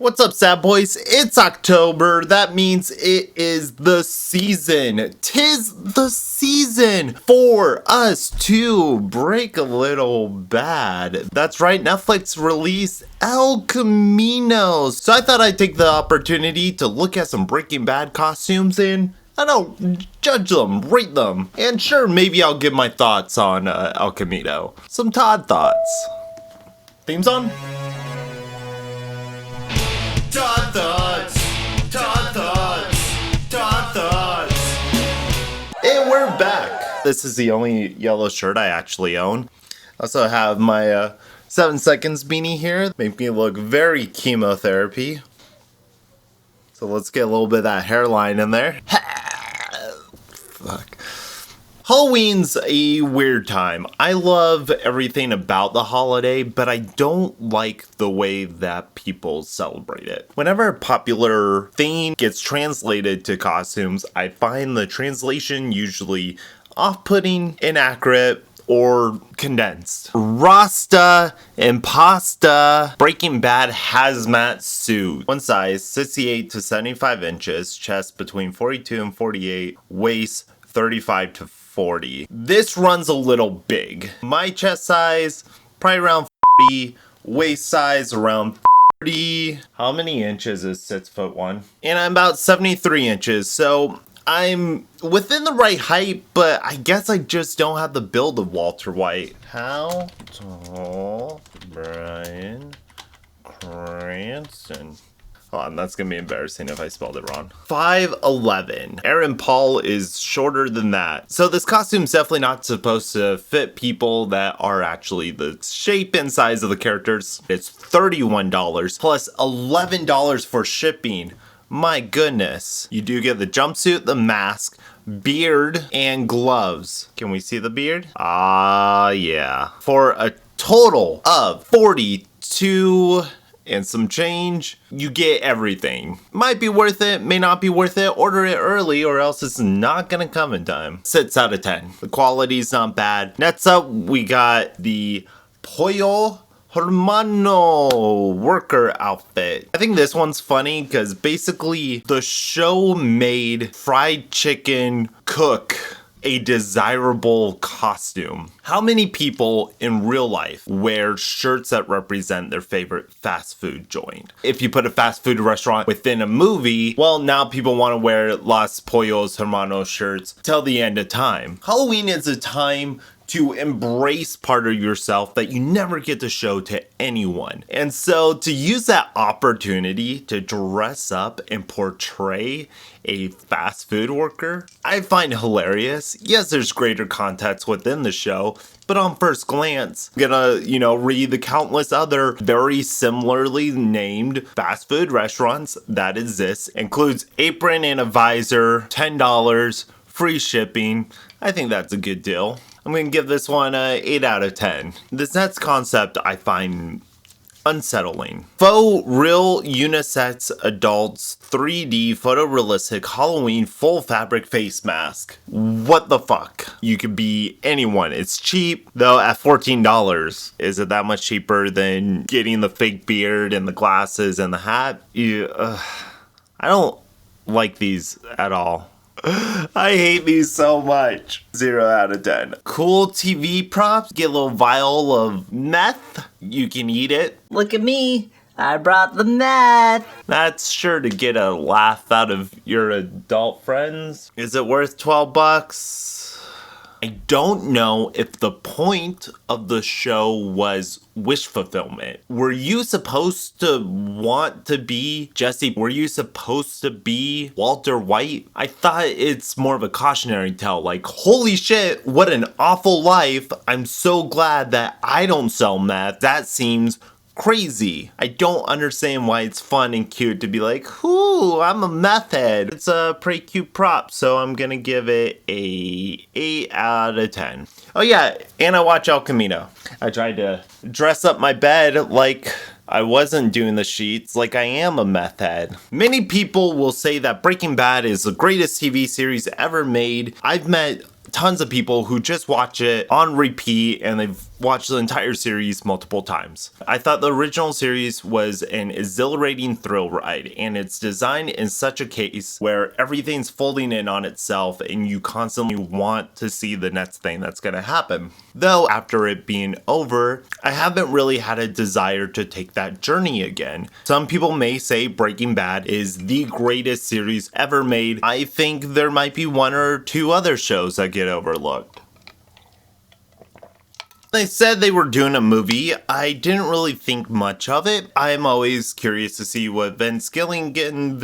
What's up, sad boys? It's October. That means it is the season. 'Tis the season for us to break a little bad. That's right, Netflix released El Camino. So I thought I'd take the opportunity to look at some Breaking Bad costumes and I don't judge them, rate them. And sure, maybe I'll give my thoughts on El Camino. Some Todd thoughts. Theme song? Todd thoughts, Todd thoughts, Todd thoughts. And we're back. This is the only yellow shirt I actually own. I also have my 7 seconds beanie here. Make me look very chemotherapy. So let's get a little bit of that hairline in there. Fuck. Halloween's a weird time. I love everything about the holiday, but I don't like the way that people celebrate it. Whenever a popular theme gets translated to costumes, I find the translation usually off-putting, inaccurate, or condensed. Rasta and pasta. Breaking Bad hazmat suit. One size 68 to 75 inches, chest between 42 and 48, waist 35 to 40. This runs a little big. My chest size, probably around 40. Waist size around 30. How many inches is 6'1"? And I'm about 73 inches, so I'm within the right height, but I guess I just don't have the build of Walter White. How tall Bryan Cranston? Hold on, that's gonna be embarrassing if I spelled it wrong. 5'11". Aaron Paul is shorter than that. So this costume's definitely not supposed to fit people that are actually the shape and size of the characters. It's $31 plus $11 for shipping. My goodness. You do get the jumpsuit, the mask, beard, and gloves. Can we see the beard? Yeah. For a total of $42 and some change, you get everything. Might be worth it, may not be worth it. Order it early or else it's not gonna come in time. 6 out of 10. The quality's not bad. Next up, we got the Pollo Hermano worker outfit. I think this one's funny because basically the show made fried chicken cook a desirable costume. How many people in real life wear shirts that represent their favorite fast food joint? If you put a fast food restaurant within a movie, well, now people want to wear Los Pollos Hermanos shirts till the end of time. Halloween is a time to embrace part of yourself that you never get to show to anyone. And so to use that opportunity to dress up and portray a fast food worker, I find hilarious. Yes, there's greater context within the show, but on first glance, I'm gonna, read the countless other very similarly named fast food restaurants that exist. Includes apron and a visor, $10, free shipping. I think that's a good deal. I'm going to give this one a 8 out of 10. This next concept I find unsettling. Faux real unisex adults 3D photorealistic Halloween full fabric face mask. What the fuck? You could be anyone. It's cheap, though at $14. Is it that much cheaper than getting the fake beard and the glasses and the hat? I don't like these at all. I hate these so much. 0 out of 10. Cool TV props. Get a little vial of meth. You can eat it. Look at me. I brought the meth. That's sure to get a laugh out of your adult friends. Is it worth $12? I don't know if the point of the show was wish fulfillment. Were you supposed to want to be Jesse? Were you supposed to be Walter White? I thought it's more of a cautionary tale, like, holy shit, what an awful life. I'm so glad that I don't sell meth. That seems crazy. I don't understand why it's fun and cute to be like, ooh, I'm a meth head. It's a pretty cute prop, so I'm gonna give it a 8 out of 10. Oh yeah, and I watch El Camino. I tried to dress up my bed like I wasn't doing the sheets, like I am a meth head. Many people will say that Breaking Bad is the greatest TV series ever made. I've met tons of people who just watch it on repeat and they've watched the entire series multiple times. I thought the original series was an exhilarating thrill ride, and it's designed in such a case where everything's folding in on itself and you constantly want to see the next thing that's going to happen. Though after it being over, I haven't really had a desire to take that journey again. Some people may say Breaking Bad is the greatest series ever made. I think there might be one or two other shows that get overlooked. They said they were doing a movie. I didn't really think much of it. I'm always curious to see what Gilligan,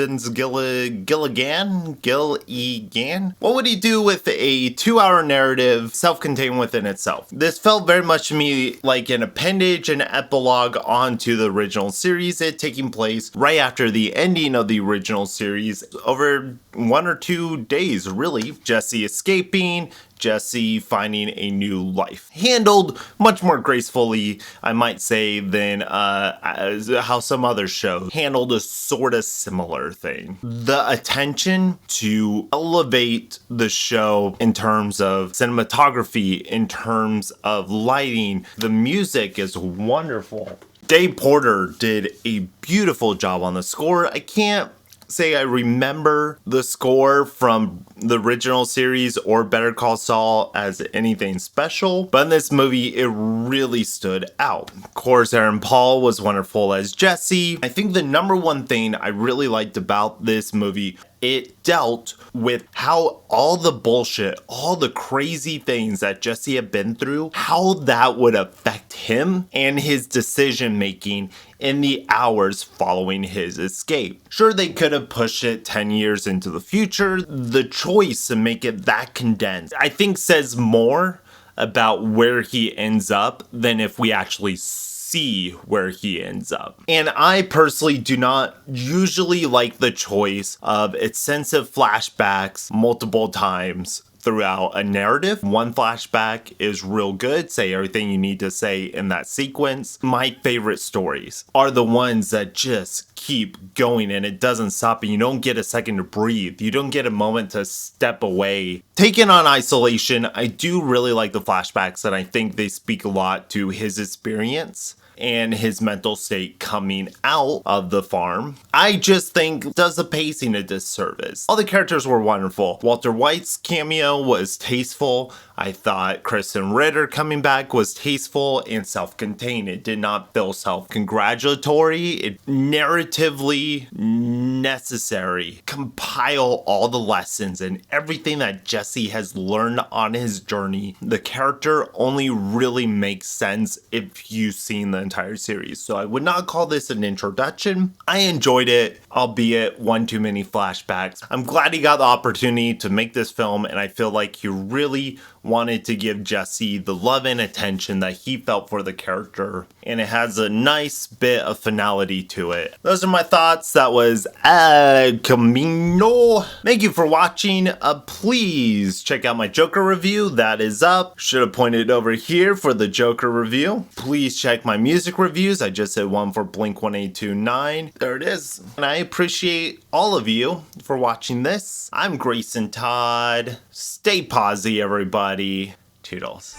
what would he do with a 2-hour narrative self-contained within itself? This felt very much to me like an appendage, an epilogue onto the original series, it taking place right after the ending of the original series over 1 or 2 days, really. Jesse escaping, Jesse finding a new life. Handled much more gracefully, I might say, than how some other shows handled a sort of similar thing. The attention to elevate the show in terms of cinematography, in terms of lighting, the music is wonderful. Dave Porter did a beautiful job on the score. I can't say I remember the score from the original series or Better Call Saul as anything special, but in this movie it really stood out. Of course, Aaron Paul was wonderful as Jesse. I think the number one thing I really liked about this movie, it dealt with how all the bullshit, all the crazy things that Jesse had been through, how that would affect him and his decision making in the hours following his escape. Sure, they could have pushed it 10 years into the future. The choice to make it that condensed, I think, says more about where he ends up than if we actually see where he ends up. And I personally do not usually like the choice of extensive flashbacks multiple times throughout a narrative. One flashback is real good, say everything you need to say in that sequence. My favorite stories are the ones that just keep going and it doesn't stop and you don't get a second to breathe. You don't get a moment to step away. Taken on isolation, I do really like the flashbacks, and I think they speak a lot to his experience and his mental state coming out of the farm. I just think does the pacing a disservice. All the characters were wonderful. Walter White's cameo was tasteful. I thought Kristen Ritter coming back was tasteful and self-contained. It did not feel self-congratulatory. It narratively necessary. Compile all the lessons and everything that Jesse has learned on his journey. The character only really makes sense if you've seen the entire series. So I would not call this an introduction. I enjoyed it, albeit one too many flashbacks. I'm glad he got the opportunity to make this film, and I feel like he really wanted to give Jesse the love and attention that he felt for the character, and it has a nice bit of finality to it. Those are my thoughts. That was Camino. Thank you for watching. Please check out my Joker review. That is up. Should have pointed over here for the Joker review. Please check my music reviews. I just did one for Blink-182-9. There it is. And I appreciate all of you for watching this. I'm Grayson Todd. Stay posy, everybody. Toodles.